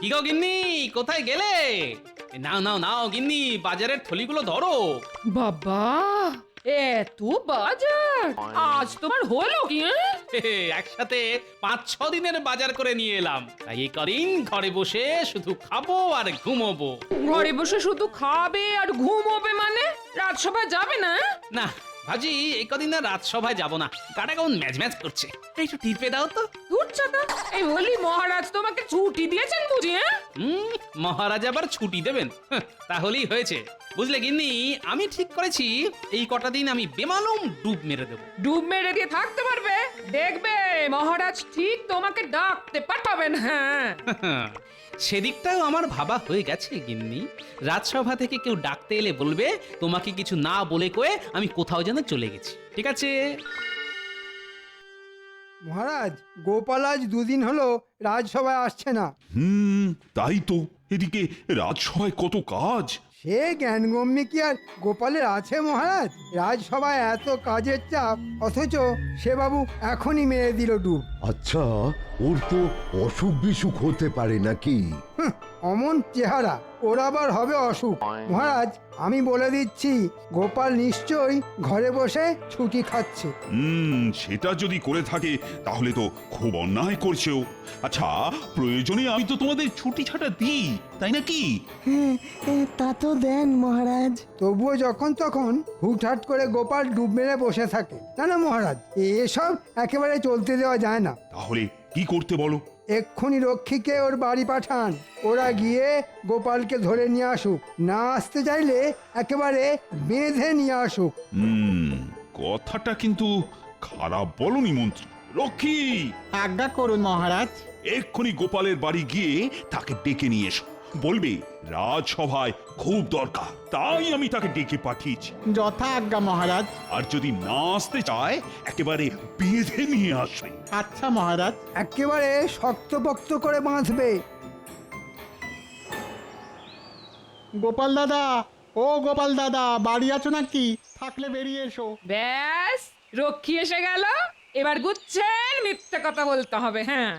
কি গো গিন্নি, কোথায় গেলে? নাও নাও নাও গিন্নি, বাজারের থলিগুলো ধরো। বাবা, এত বাজার আজ তোমার হলো কি? একসাথে 5-6 দিনের বাজার করে নিয়ে এলাম। তাই এই কদিন ঘরে বসে শুধু খাবো আর ঘুমোবো। ঘরে বসে শুধু খাবে আর ঘুমোবে মানে? রাজসভায় যাবে না? না ভাজি, এই কদিন না রাজসভায় যাব না, গাটা কেমন ম্যাচ ম্যাচ করছে। একটু টিপে দাও তো। উঠছাতা, এই বলি মহারাজ তোমাকে ছুটি দিয়েছেন বুঝি? মহারাজ আবার ছুটি দেবেন? তাহলেই হয়েছে। বুঝলে গিন্নি, আমি ঠিক করেছি এই কটা দিন আমি বেমালুম ডুব মেরে দেবো। ডুব মেরে দিয়ে থাকতে পারবে? দেখবে মহারাজ ঠিক তোমাকে ডাকতে পাঠাবেন। হ্যাঁ, সেদিকটাও আমার ভাবা হয়ে গেছে গিন্নি। রাজসভা থেকে কেউ ডাকতে এলে বলবে তোমাকে কিছু না বলে কয়ে আমি কোথাও যেন চলে গেছি। ঠিক আছে? মহারাজ, গোপাল আজ দুদিন হলো রাজসভায় আসছে না। তাই তো। এদিকে রাজসভায় কত কাজ। সে জ্ঞানগম্যে কি আর গোপালের আছে মহারাজ? রাজসভায় এত কাজের চাপ, অথচ সে বাবু এখনই মেরে দিল ডুব। আচ্ছা, ওর তো অসুখ বিসুখ হতে পারে নাকি? অমন চেহারা, ওর আবার হবে অসুখ? মহারাজ, আমি বলে দিচ্ছি, গোপাল নিশ্চয়ই ঘরে বসে ছুটি খাচ্ছে। সেটা যদি করে থাকে তাহলে তো খুব অন্যায় করছেও। আচ্ছা, প্রয়োজনে আমি তো তোমাদের ছুটি ছাটা দিই, তাই নাকি? তা তো দেন মহারাজ। তবুও যখন তখন হুটহাট করে গোপাল ডুব মেরে বসে থাকে। না না মহারাজ, এসব একেবারে চলতে দেওয়া যায় না। তাহলে কি করতে বলো? এক্ষুনি রক্ষীকে ওর বাড়ি পাঠান, ওরা গিয়ে গোপালকে ধরে নিয়ে আসুক। না আসতে চাইলে একেবারে বেঁধে নিয়ে আসুক। কথাটা কিন্তু খারাপ বলনি মন্ত্রী। রক্ষী, আজ্ঞা করুন মহারাজ। এক্ষুনি গোপালের বাড়ি গিয়ে তাকে ডেকে নিয়ে এসো। বলবে রাজসভায় খুব দরকার, তাই আমি তাকে ডেকে পাঠিয়েছি। যথা আজ্ঞা মহারাজ। আর যদি না আসতে চায় একেবারে বেঁধে নিয়ে আসবে। আচ্ছা মহারাজ। একেবারে শক্তপোক্ত করে বাঁধবে। গোপাল দাদা, ও গোপাল দাদা, বাড়ি আছো নাকি? থাকলে বেরিয়ে এসো। ব্যাস, রক্ষী এসে গেল। এবার বুঝছেন মিথ্যে কথা বলতে হবে। হ্যাঁ,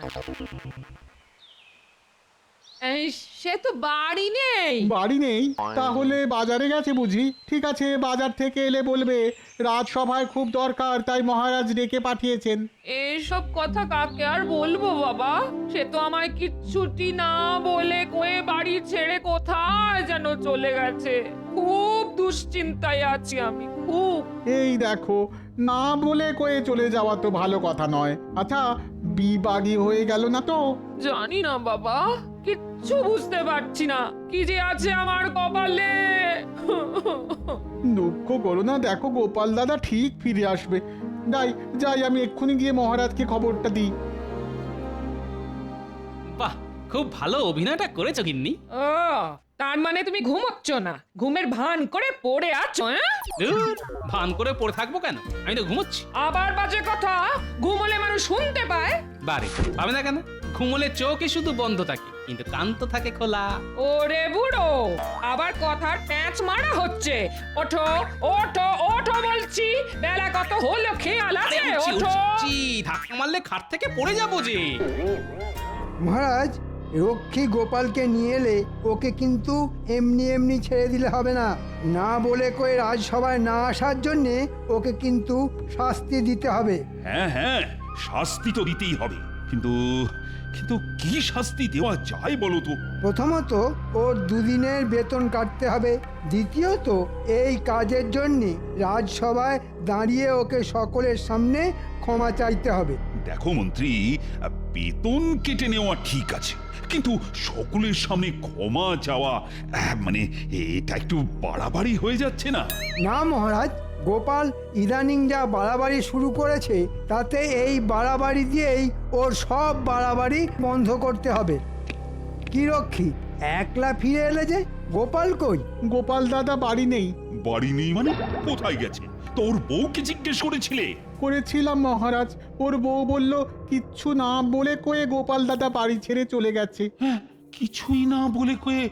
সে তো বাড়ি নেই। বাড়ি নেই? তাহলে বাজারে গেছে বুঝি? ঠিক আছে, বাজার থেকে এলে বলবে রাজসভায় খুব দরকার, তাই মহারাজ ডেকে পাঠিয়েছেন। এসব কথা কাকে আর বলবো বাবা? সে তো আমায় কিচ্ছুটি না বলে কয়ে বাড়ি ছেড়ে কোথায় যেন চলে গেছে। খুব দুশ্চিন্তায় আছি আমি, খুব। এই দেখো, না বলে কয়ে চলে যাওয়া তো ভালো কথা নয়। আচ্ছা, বিবাগী হয়ে গেল না তো? জানি না বাবা, কিচ্ছু বুঝতে পারছি না কি যে আছে আমার কপালে। দুঃখ করো না, দেখো গোপাল দাদা ঠিক ফিরে আসবে। যাই যাই, আমি এক্ষুনি গিয়ে মহারাজকে খবরটা দিই। বাহ, খুব ভালো অভিনয়টা করেছো গিন্নি। ও, তার মানে তুমি ঘুমোচ্ছ না, ঘুমের ভান করে পড়ে আছো? ধুর, ভান করে পড়ে থাকবো কেন? আমি তো ঘুমোচ্ছি। আবার বাজে কথা, ঘুমোলে মানুষ শুনতে পায়। বারে, পাবে না কেন? ঘুমোলে চোখই শুধু বন্ধ থাকে, কিন্তু কান তো থাকে খোলা। ওরে বুড়ো, আবার কথার প্যাঁচ মারা হচ্ছে। ওঠো ওঠো ওঠো বলছি, বেলা কত হলো খেয়াল আছে? ওঠো। ধাক্কা মারলে খাট থেকে পড়ে যাবো যে। মহারাজ, রক্ষী গোপালকে নিয়ে এলে ওকে কিন্তু এমনি এমনি ছেড়ে দিলে হবে না। না বলে কয়ে রাজসভায় না আসার জন্যে ওকে কিন্তু শাস্তি দিতে হবে। হ্যাঁ হ্যাঁ, শাস্তি তো দিতেই হবে, কিন্তু কিন্তু কি শাস্তি দেওয়া যায় বলো তো? প্রথমত ওর দুদিনের বেতন কাটতে হবে। দ্বিতীয়ত এই কাজের জন্যে রাজসভায় দাঁড়িয়ে ওকে সকলের সামনে ক্ষমা চাইতে হবে। দেখো মন্ত্রী, বেতন কেটে নেওয়া ঠিক আছে, কিন্তু সকলের সামনে ক্ষমা চাওয়া মানে এটা একটু বাড়াবাড়ি হয়ে যাচ্ছে না? না মহারাজ, গোপাল ইদানিং যা বাড়াবাড়ি শুরু করেছে, তাতে এই বাড়াবাড়ি দিয়েই ওর সব বাড়াবাড়ি বন্ধ করতে হবে। কি রক্ষী, একলা ফিরে এলে যে? গোপাল কই? গোপাল দাদা বাড়ি নেই। বাড়ি নেই মানে? কোথায় গেছে? তোর বউকে জিজ্ঞেস করেছিলে? করেছিলাম মহারাজ, ওর বউ বলল কিচ্ছু না বলে কয়ে গোপাল দাদা বাড়ি ছেড়ে চলে গেছে। হ্যাঁ, কিছুই না বলে কয়ে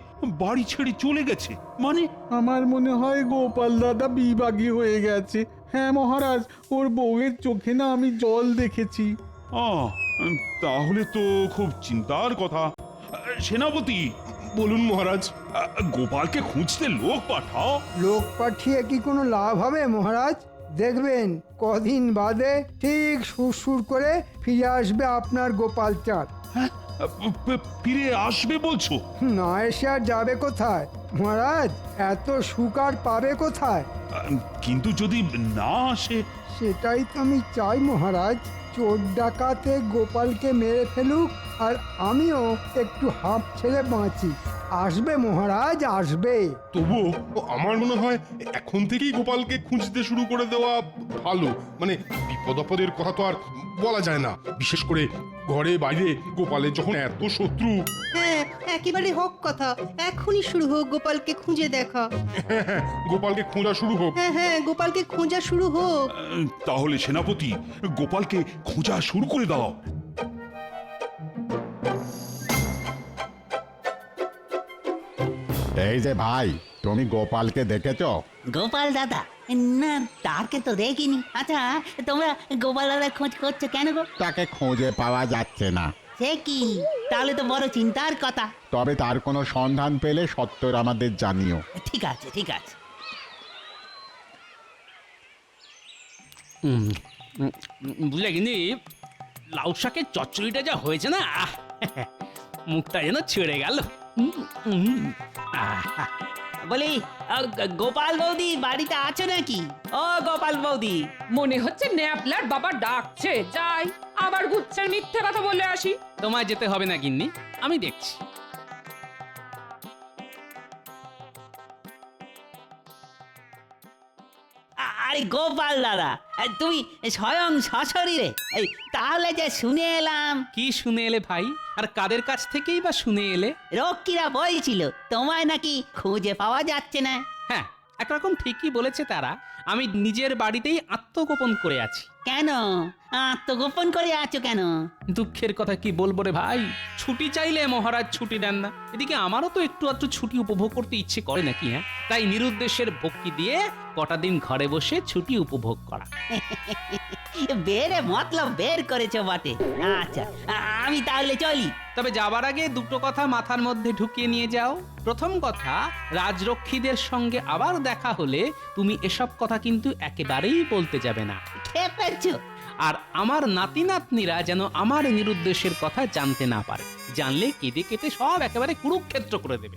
বাড়ি ছেড়ে চলে গেছে মানে? আমার মনে হয় গোপাল দাদা বিবাগী হয়ে গেছে। হ্যাঁ মহারাজ, ওর বউয়ের চোখে না আমি জল দেখেছি। তাহলে তো খুব চিন্তার কথা। সেনাপতি, বলুন মহারাজ। গোপালকে খুঁজতে লোক পাঠাও। লোক পাঠিয়ে কি কোনো লাভ হবে মহারাজ? দেখবেন কদিন বাদে ঠিক সুরসুর করে ফিরে আসবে আপনার গোপাল চাঁদ। হ্যাঁ, ফিরে আসবে বলছো? না এসে আর যাবে কোথায় মহারাজ? এত সুখ আর পাবে কোথায়? কিন্তু যদি না আসে? সেটাই তো আমি চাই মহারাজ। চোর ডাকাতে গোপালকে মেরে ফেলুক আর আমিও একটু হাঁপ ছেড়ে বাঁচি। আসবে মহারাজ, আসবে। তবুও আমার মনে হয় এখন থেকেই গোপালকে খুঁজতে শুরু করে দেওয়া ভালো। মানে বিপদ আপদের কথা তো আর বলা যায় না, বিশেষ করে ঘরে বাইরে গোপালের যখন এত শত্রু। হ্যাঁ, একেবারে হোক কথা, এখনই শুরু হোক গোপালকে খুঁজে দেখা। হ্যাঁ, গোপালকে খোঁজা শুরু হোক। হ্যাঁ হ্যাঁ, গোপালকে খোঁজা শুরু হোক। তাহলে সেনাপতি, গোপালকে খোঁজা শুরু করে দাও। এই যে ভাই, তুমি গোপালকে দেখেছো? গোপাল দাদা? না, তাকে তো দেখিনি। আচ্ছা, তোমরা গোপাল দাদা খোঁজ করছো কেন গো? তাকে খুঁজে পাওয়া যাচ্ছে না। সে কি? তাহলে তো বড় চিন্তার কথা। তবে তার কোনো সন্ধান পেলে সত্তর আমাদের জানিও। ঠিক আছে, ঠিক আছে। বুঝলে কিন্তু লাউ শাকের চচ্চড়িটা যা হয়েছে না, মুখটা যেন ছেড়ে গেল। বলি, গোপাল বৌদি বাড়িতে আছো নাকি? ও গোপাল বৌদি। মনে হচ্ছে ন্যাপলার বাবা ডাকছে, যাই আবার গুচ্ছের মিথ্যে কথা বলে আসি। তোমায় যেতে হবে না গিন্নি, আমি দেখছি। আরে গোপাল দাদা, তুমি স্বয়ং সশরীরে? এই তাহলে যে শুনে এলাম। কি শুনে এলে ভাই? আর কাদের কাছ থেকেই বা শুনে এলে? রক্ষীরা বলছিল তোমায় নাকি খুঁজে পাওয়া যাচ্ছে না। হ্যাঁ, একরকম ঠিকই বলেছে তারা। আমি নিজের বাড়িতেই আত্মগোপন করে আছি। কেন আত্মগোপন করে আছো কেন? দুঃখের কথা কি বলবো রে ভাই, ছুটি চাইলে মহারাজ ছুটি দেন না। এদিকে আমারও তো একটু আধটু ছুটি উপভোগ করতে ইচ্ছে করে নাকি? হ্যাঁ, তাই নিরুদ্দেশের ভক্তি দিয়ে কটা দিন ঘরে বসে ছুটি উপভোগ করা। বেরে মতলব বের করেছো বটে। আচ্ছা, আমি তাহলে চলি। তবে যাবার আগে দুটো কথা মাথার মধ্যে ঢুকিয়ে নিয়ে যাও। প্রথম কথা, রাজরক্ষীদের সঙ্গে আবার দেখা হলে তুমি এসব কথা কিন্তু একেবারেই বলতে যাবে না। খেপেছো? আর আমার নাতি নাতনিরা যেন আমার নিরুদ্দেশের কথা জানতে না পারে। জানলে কেঁদে কেটে সব একেবারে কুরুক্ষেত্র করে দেবে।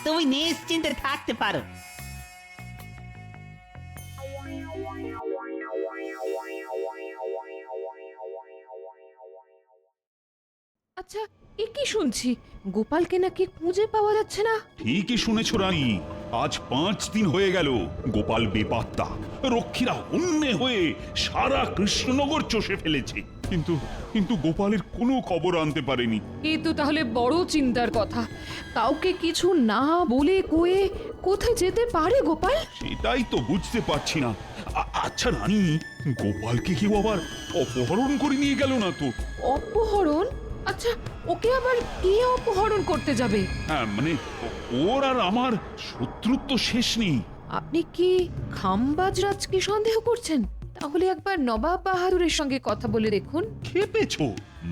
তুমি নিশ্চিন্তে থাকতে পারো। আচ্ছা, এ কি শুনছি? গোপালকে নাকি খুঁজে পাওয়া যাচ্ছে না। ঠিকই শুনেছ রানী, আজ 5 দিন হয়ে গেল গোপাল বেপাত্তা। রক্ষীরা হন্যে হয়ে সারা কৃষ্ণনগর চষে ফেলেছে, কিন্তু কিন্তু গোপালের কোনো খবর আনতে পারেনি। এ তো তাহলে বড় চিন্তার কথা। কাউকে কিছু না বলে কয়ে কোথায় যেতে পারে গোপাল? সেটাই তো বুঝতে পারছি না। আচ্ছা রানী, গোপালকে কেউ আবার অপহরণ করে নিয়ে গেল না তো? অপহরণ? আচ্ছা, ওকে আবার কে অপহরণ করতে যাবে? হ্যাঁ, মানে ওর আর আমার শত্রুত্ব শেষ নেই। আপনি কি খাম্বাজরাজকে সন্দেহ করছেন? তাহলে একবার নবাব বাহাদুরের সঙ্গে কথা বলে দেখুন। খেপেছো?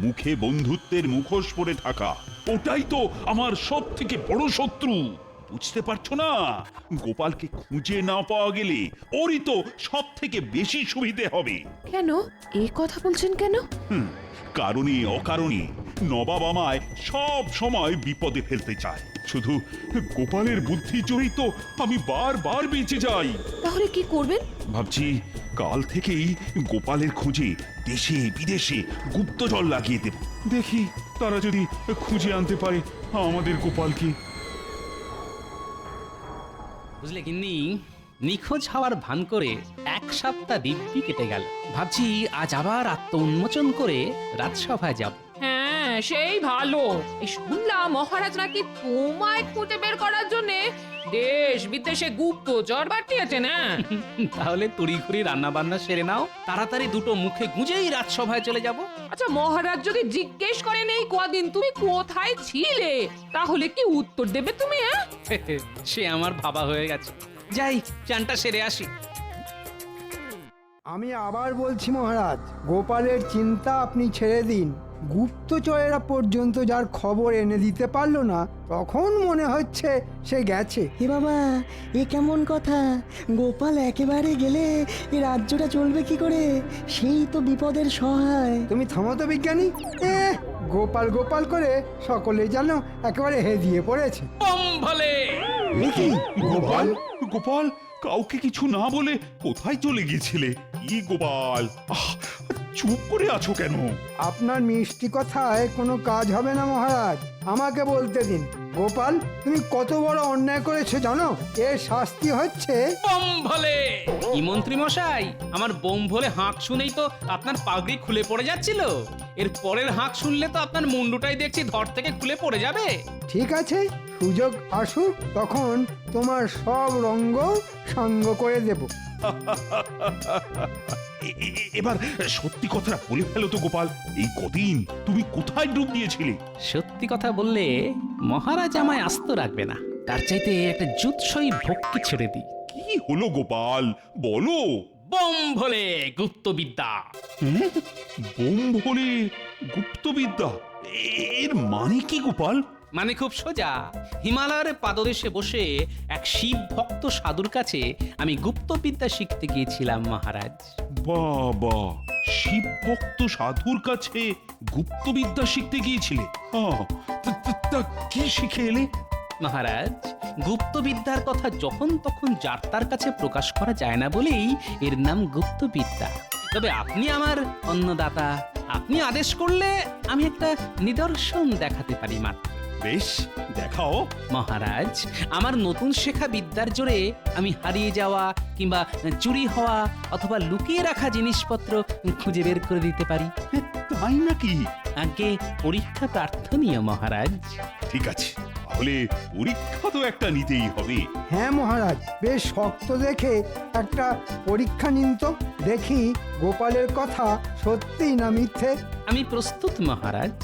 মুখে বন্ধুত্বের মুখোশ পরে থাকা, ওটাই তো আমার সব থেকে বড় শত্রু। বুঝতে পারছো না? গোপালকে খুঁজে না পাওয়া গেলে ওরই তো সব থেকে বেশি সুবিধে হবে। কেন এই কথা বলছেন কেন? কারণে অকারণে নবাব আমায় সব সময় বিপদে ফেলতে চায়। শুধু গোপালের বুদ্ধি জয়ী তো আমি বারবার বেঁচে যাই। তাহলে কি করবেন? ভাবছি কাল থেকেই গোপালের খোঁজে দেশে বিদেশে গুপ্তচর লাগিয়ে দেব। দেখি তারা যদি খুঁজে আনতে পারে আমাদের গোপালকে। বুঝলে গিন্নি, নিখোঁজ হওয়ার ভান করে 1 সপ্তাহ দিব্যি কেটে গেল। ভাবছি আজ আবার আত্ম উন্মোচন করে রাজসভায় যাব। হ্যাঁ, সেই ভালো। এই শুনলাম মহারাজ নাকি তোমায় খুঁজে বের করার জন্য দেশ বিদেশে গুপ্তচর পাঠিয়েছে না? তাহলে তড়িঘড়ি রান্না বান্না সেরে নাও, তাড়াতাড়ি দুটো মুখে গুঁজেই রাজসভায় চলে যাব। আচ্ছা, মহারাজ যদি জিজ্ঞেস করেন এই কদিন তুমি কোথায় ছিলে, তাহলে কি উত্তর দেবে তুমি? সে আমার ভাবা হয়ে গেছে। যাই, চানটা সেরে আসি। আমি আবার বলছি মহারাজ, গোপালের চিন্তা আপনি ছেড়ে দিন। গুপ্তচরেরা পর্যন্ত যার খবর এনে দিতে পারলো না, তখন মনে হচ্ছে সে গেছে। এ বাবা, এ কেমন কথা? গোপাল একেবারে গেলে এ রাজ্যটা চলবে কি করে? সেই তো বিপদের সহায়। তুমি থামো তো বিজ্ঞানী। গোপাল গোপাল করে সকলেই যেন একেবারে হেদিয়ে পড়েছে। বম ভলে এ কি? গোপাল গোপাল কাউকে কিছু না বলে কোথায় চলে গিয়েছিলে? কি গোপাল, চুপ করে আছো কেন? আপনার মিষ্টি কথায় কোনো কাজ হবে না মহারাজ, আমাকে বলতে দিন। গোপাল, তুমি কত বড় অন্যায় করেছো জানো? এর শাস্তি হচ্ছে বম ভলে। কি মন্ত্রী মশাই, আমার বোম ভলে হাঁক শুনেই তো আপনার পাগড়ি খুলে পড়ে যাচ্ছিল। এর পরের হাঁক শুনলে তো আপনার মুন্ডুটাই দেখছি ধর থেকে খুলে পড়ে যাবে। ঠিক আছে, সুযোগ আসুক তখন তোমার সব রঙ্গ সঙ্গ করে দেব। এবার সত্যি কথাটা বলে ফেলো তো গোপাল, এই কদিন তুমি কোথায় ডুব দিয়েছিলে? সত্যি কথা বললে মহারাজ আমায় আস্ত রাখবে না, তার চাইতে একটা জুৎসই ভক্তি ছেড়ে দিই। কি হলো গোপাল, বলো। বম ভলে গুপ্তবিদ্যা। বোম ভোলে গুপ্তবিদ্যা, এর মানে কি গোপাল? মানে খুব সোজা, হিমালয়ের পাদদেশে বসে এক শিব ভক্ত সাধুর কাছে আমি গুপ্তবিদ্যা শিখতে গিয়েছিলাম মহারাজ। বাবা, শিব ভক্ত সাধুর কাছে গুপ্তবিদ্যা শিখতে গিয়েছিলে? তা কি শিখে এলে? মহারাজ, গুপ্তবিদ্যার কথা যখন তখন যার তার কাছে প্রকাশ করা যায় না বলেই এর নাম গুপ্তবিদ্যা। তবে আপনি আমার অন্নদাতা, আপনি আদেশ করলে আমি একটা নিদর্শন দেখাতে পারি মাত্র। বেশ, দেখাও। মহারাজ, আমার নতুন শেখা বিদ্যার জোরে আমি হারিয়ে যাওয়া কিংবা চুরি হওয়া অথবা লুকিয়ে রাখা জিনিসপত্র খুঁজে বের করে দিতে পারি। তাই নাকি? আগে পরীক্ষা প্রার্থনীয় মহারাজ। ঠিক আছে, তাহলে পরীক্ষা তো একটা নিতেই হবে। হ্যাঁ মহারাজ, বেশ শক্ত দেখে একটা পরীক্ষা নিন তো, দেখি গোপালের কথা সত্যি না মিথ্যে। আমি প্রস্তুত মহারাজ,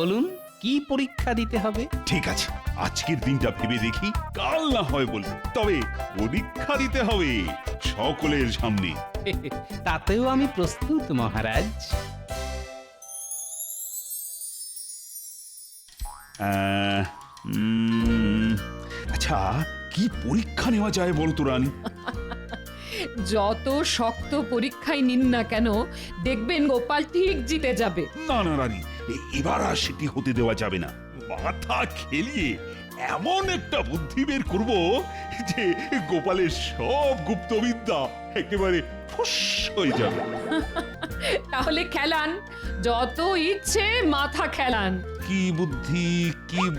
বলুন কি পরীক্ষা দিতে হবে? ঠিক আছে, আজকের দিনটা ভেবে দেখি, কাল না হয় বলবো, তবে পরীক্ষা দিতে হবে সকলের সামনে। তাতেও আমি প্রস্তুত মহারাজ। আচ্ছা, কি পরীক্ষা নেওয়া যায় বলতো রানী? যত শক্ত পরীক্ষায় নিন না কেন, দেখবেন গোপাল ঠিক জিতে যাবে। না না রানী, এবার আর সেটি হতে দেওয়া যাবে না। মাথা খেলিয়ে এমন একটা বুদ্ধি বের করব যে গোপালের সব গুপ্তবিদ্যা একেবারে ফুস হয়ে যাবে। তাহলে খেলান, যত ইচ্ছে মাথা খেলান। কি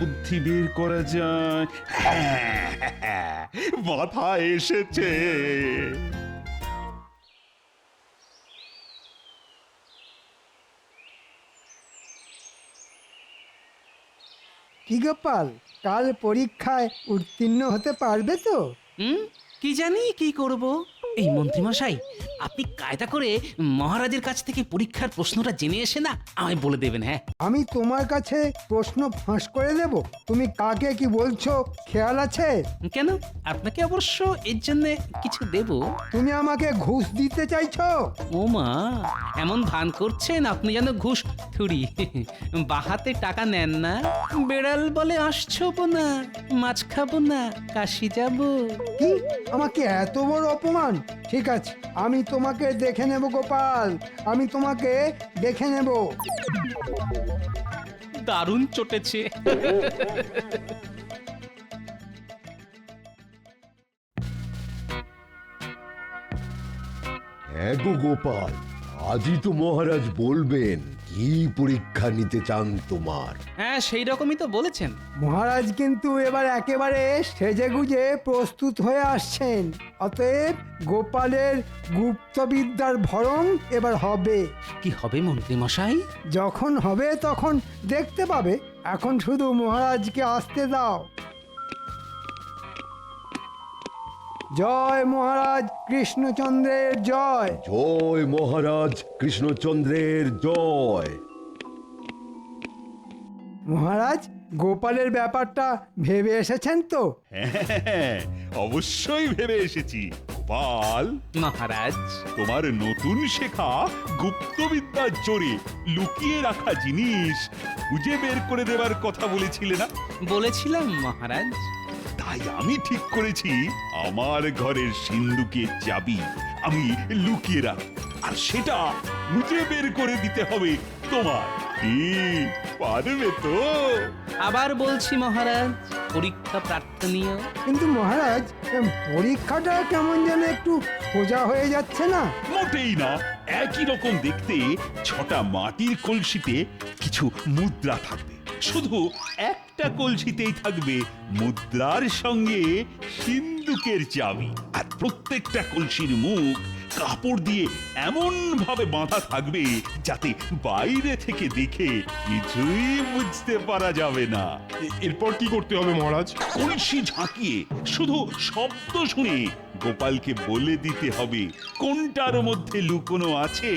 বুদ্ধি বের করা যায়? হ্যাঁ, মাথা এসেছে। কি গোপাল, কাল পরীক্ষায় উত্তীর্ণ হতে পারবে তো? কি জানি কি করব। এই মন্ত্রী মশাই, আপনি কায়দা করে মহারাজের কাছ থেকে পরীক্ষার প্রশ্নটা জেনে এসে না আমায় বলে দেবেন। হ্যাঁ, আমি তোমার কাছে প্রশ্ন ফাঁস করে দেব? তুমি কাকে কি বলছো খেয়াল আছে? কেন, আপনাকে অবশ্য এর জন্য কিছু দেব। তুমি আমাকে ঘুষ দিতে চাইছো? ও মা, এমন ভান করছেন আপনি যেন ঘুষ থুড়ি। বাহাতে টাকা নেন না। বেড়াল বলে আসছো না, মাছ খাবো না, কাশি যাব। কি, আমাকে এত বড় অপমান? ঠিক আছে, আমি তোমাকে দেখে নেব গোপাল, আমি তোমাকে দেখে নেব। দারুণ চটেছে। হ্যাঁ গো গোপাল, আজই তো মহারাজ বলবেন কি পরীক্ষা নিতে চান তোমার। হ্যাঁ, সেই রকমই তো বলেছেন। মহারাজ কিন্তু এবার একেবারে সেজেগুজে প্রস্তুত হয়ে আসছেন, অতএব গোপালের গুপ্তবিদ্যার ভরণ এবার হবে। কি হবে মন্ত্রী মশাই? যখন হবে তখন দেখতে পাবে, এখন শুধু মহারাজকে আসতে দাও। জয় মহারাজ কৃষ্ণচন্দ্রের জয়। জয় মহারাজ কৃষ্ণচন্দ্রের জয়। মহারাজ, গোপালের ব্যাপারটা ভেবে এসেছেন তো? হ্যাঁ, অবশ্যই ভেবে এসেছি। গোপাল, মহারাজ। তোমার নতুন শেখা গুপ্তবিদ্যার জোরে লুকিয়ে রাখা জিনিস খুঁজে বের করে দেবার কথা বলেছিলে না? বলেছিলাম মহারাজ। তাই আমি ঠিক করেছি আমার ঘরের সিন্ধুকের চাবি আমি লুকিয়ে রাখব, আর সেটা খুঁজে বের করে দিতে হবে তোমার। কি পারবে তো? আবার বলছি মহারাজ, পরীক্ষা প্রার্থনীয়। কিন্তু মহারাজ পরীক্ষাটা কেমন যেন একটু সোজা হয়ে যাচ্ছে না। মোটেই না, একই রকম দেখতে 6টা মাটির কলসিতে কিছু মুদ্রা থাকবে, শুধু একটা কলসিতেই থাকবে মুদ্রার সঙ্গে সিন্ধুকের চাবি, আর প্রত্যেকটা কলসির মুখ কাপড় দিয়ে এমন ভাবে বাঁধা থাকবে যাতে বাইরে থেকে দেখে কিছুই বুঝতে পারা যাবে না। এরপর কি করতে হবে মহারাজ? কলসি ঝাঁকিয়ে শুধু শব্দ শুনে গোপালকে বলে দিতে হবে কোনটার মধ্যে লুকোনো আছে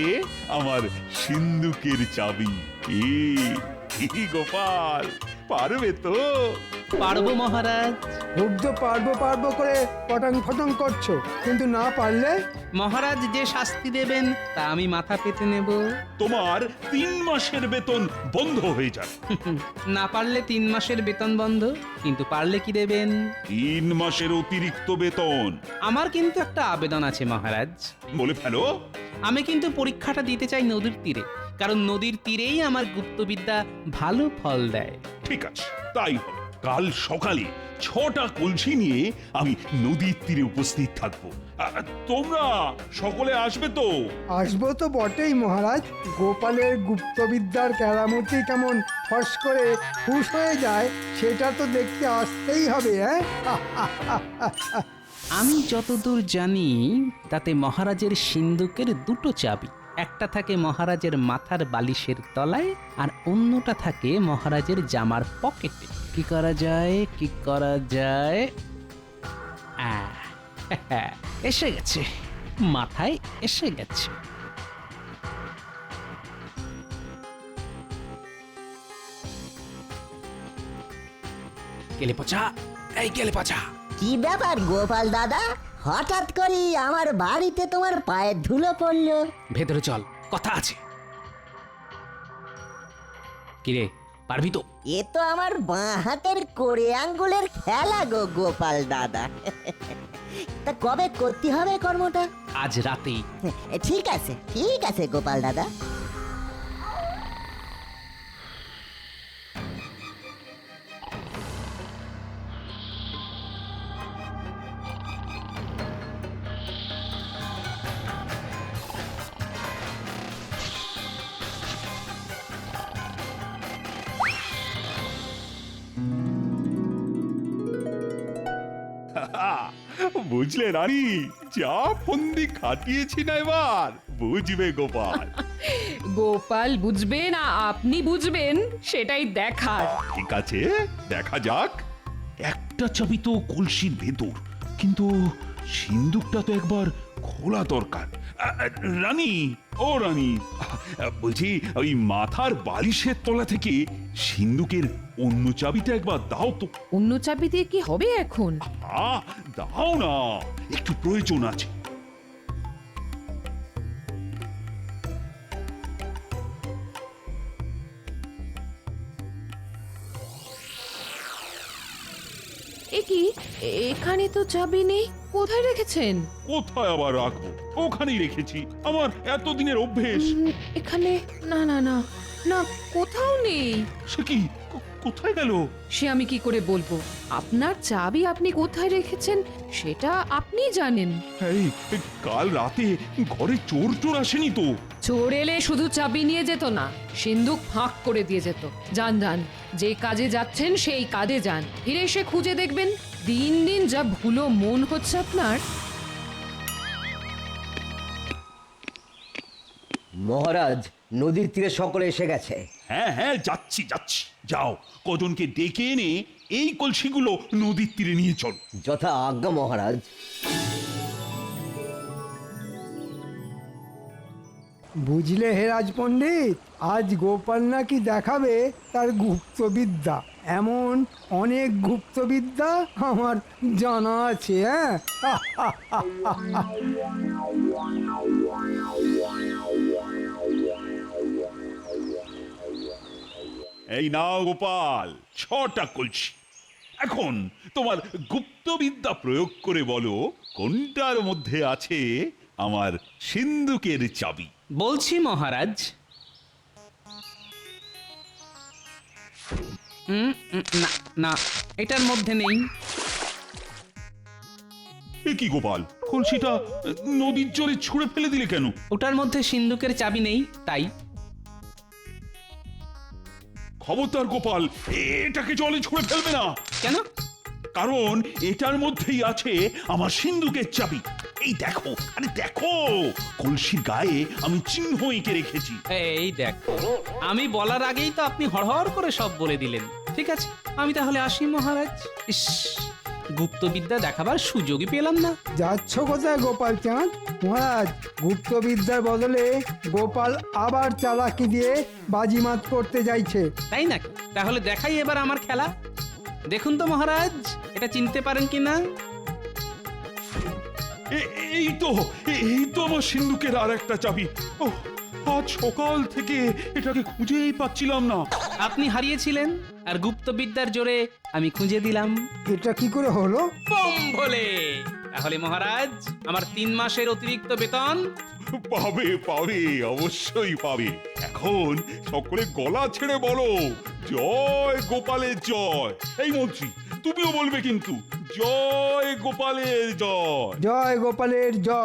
আমার সিন্ধুকের চাবি। কি গোপাল, পারবে তো? পারবো মহারাজ। খুব তো পারবো করে পটাং ফটাং করছো, কিন্তু না পারলে? মহারাজ যে শাস্তি দেবেন তা আমি মাথা পেতে নেব। তোমার 3 মাসের বেতন বন্ধ হয়ে যাবে। না পারলে 3 মাসের বেতন বন্ধ, কিন্তু পারলে কি দেবেন? 3 মাসের অতিরিক্ত বেতন। আমার কিন্তু একটা আবেদন আছে মহারাজ। বলে ফেলো। আমি কিন্তু পরীক্ষাটা দিতে চাই নদীর তীরে, কারণ নদীর তীরেই আমার গুপ্তবিদ্যা ভালো ফল দেয়। ঠিক আছে, তাই হবে। কাল সকালে 6টা কলসি নিয়ে আমি নদীর তীরে উপস্থিত থাকবো। তোমরা সকলে আসবে তো? আসবো তো বটেই মহারাজ। গোপালের গুপ্তবিদ্যার কেরামতি কেমন ফস করে খুশ হয়ে যায় সেটা তো দেখতে আসতেই হবে। আমি যতদূর জানি তাতে মহারাজের সিন্ধুকের 2টো চাবি, একটা থাকে মহারাজের মাথার বালিশের তলায়, আর অন্যটা থাকে মহারাজের জামার পকেটে। কি করা যায়, কি করা যায়? এসে গেছে, মাথায় এসে গেছে। কেলে পচা, এই কেলে পচা। কি ব্যাপার গোপাল দাদা, হঠাৎ করে আমার বাড়িতে তোমার পায়ের ধুলো পড়লো? ভেতরে চল, কথা আছে। কিরে, পারবি তো? এ তো আমার বাঁ হাতের কোড়ে আঙ্গুলের খেলা গো গোপাল দাদা। তা কবে করতে হবে কর্মটা? আজ রাতেই। ঠিক আছে গোপাল দাদা। বুঝলে রানী, যা ফন্দি খাটিয়েছি না এবার বুঝবে গোপাল। গোপাল বুঝবে না আপনি বুঝবেন সেটাই দেখার। ঠিক আছে, দেখা যাক। একটা চাবি তো কলসির ভেতর, কিন্তু সিন্ধুকটা তো একবার খোলা দরকার। রানী, ও রানী, বলছি ওই মাথার বালিশের তলা থেকে সিন্ধুকের অন্য চাবিটা একবার দাও তো। অন্য চাবি দিয়ে কি হবে এখন? দাও না, একটু প্রয়োজন আছে। এ কি, এখানে তো চাবি নেই, কোথায় রেখেছেন? কোথায় আবার রাখবো? ওখানেই রেখেছি, আমার এতদিনের অভ্যেস। এখানে না না না না, কোথাও নেই। সে কি, কোথায় গেল? সে আমি কি করে বলবো? আপনার চাবি আপনি কোথায় রেখেছেন সেটা আপনি জানেন। এই কাল রাতে ঘরে চোর টোর আসেনি তো? চোর এলে শুধু চাবি নিয়ে যেত না, সিন্ধুক ফাঁক করে দিয়ে যেত। যান যান, যে কাজে যাচ্ছেন সেই কাজে যান, ফিরে এসে খুঁজে দেখবেন। দিন দিন যা ভুলো মন হচ্ছে আপনার। মহারাজ, নদীর তীরে সকলে এসে গেছে। হ্যাঁ হ্যাঁ, যাচ্ছি। যাও, কজনকে ডেকে এনে এই কলসিগুলো নদীর তীরে নিয়ে চল। যথা আজ্ঞা মহারাজ। বুঝলে হে রাজ পণ্ডিত, আজ গোপাল নাকি দেখাবে তার গুপ্তবিদ্যা। এমন অনেক গুপ্তবিদ্যা আমার জানা আছে। হ্যাঁ, এই নাও গোপাল 6টা কলসি। এখন তোমার গুপ্তবিদ্যা প্রয়োগ করে বলো কোনটার মধ্যে আছে আমার সিন্ধুকের চাবি। বলছি মহারাজ। না না, এটার মধ্যে নেই। এ কি গোপাল, কলসিটা নদীর জলে ছুঁড়ে ফেলে দিলে কেন? ওটার মধ্যে সিন্ধুকের চাবি নেই, তাই। খবরদার গোপাল, এটাকে জলে ছুঁড়ে ফেলবে না। কেন? কারণ এটার মধ্যেই আছে আমার সিন্ধুকের চাবি। এই দেখো, আরে দেখো, কলসির গায়ে আমি চিহ্ন এঁকে রেখেছি। এই দেখো, আমি বলার আগেই তো আপনি হড়হড় করে সব বলে দিলেন। ঠিক আছে, আমি তাহলে আসি মহারাজ। ইস, গুপ্তবিদ্যা দেখাবার সুযোগই পেলাম না। যাচ্ছ কোথায় গোপাল চাঁদ? মহারাজ, গুপ্তবিদ্যার বদলে গোপাল আবার চালাকি দিয়ে বাজিমাত করতে যাইছে। তাই নাকি? তাহলে দেখাই এবার আমার খেলা। দেখুন তো মহারাজ, এটা চিনতে পারেন কিনা? এই তো আমার সিন্ধুকের আর একটা চাবি। ওহ, আজ সকাল থেকে এটাকে খুঁজেই পাচ্ছিলাম না। আপনি হারিয়েছিলেন, আর গুপ্তবিদ্যার জোরে আমি খুঁজে দিলাম। এটা কি করে হলো? বম ভোলে! তাহলে মহারাজ, আমার 3 মাসের অতিরিক্ত বেতন। পাবে পাবে, অবশ্যই পাবে। এখন সকলে গলা ছেড়ে বলো জয় গোপালের জয়। এই মন্ত্রী, তুমিও বলবে কিন্তু জয় গোপালের জয়। জয় গোপালের জয়।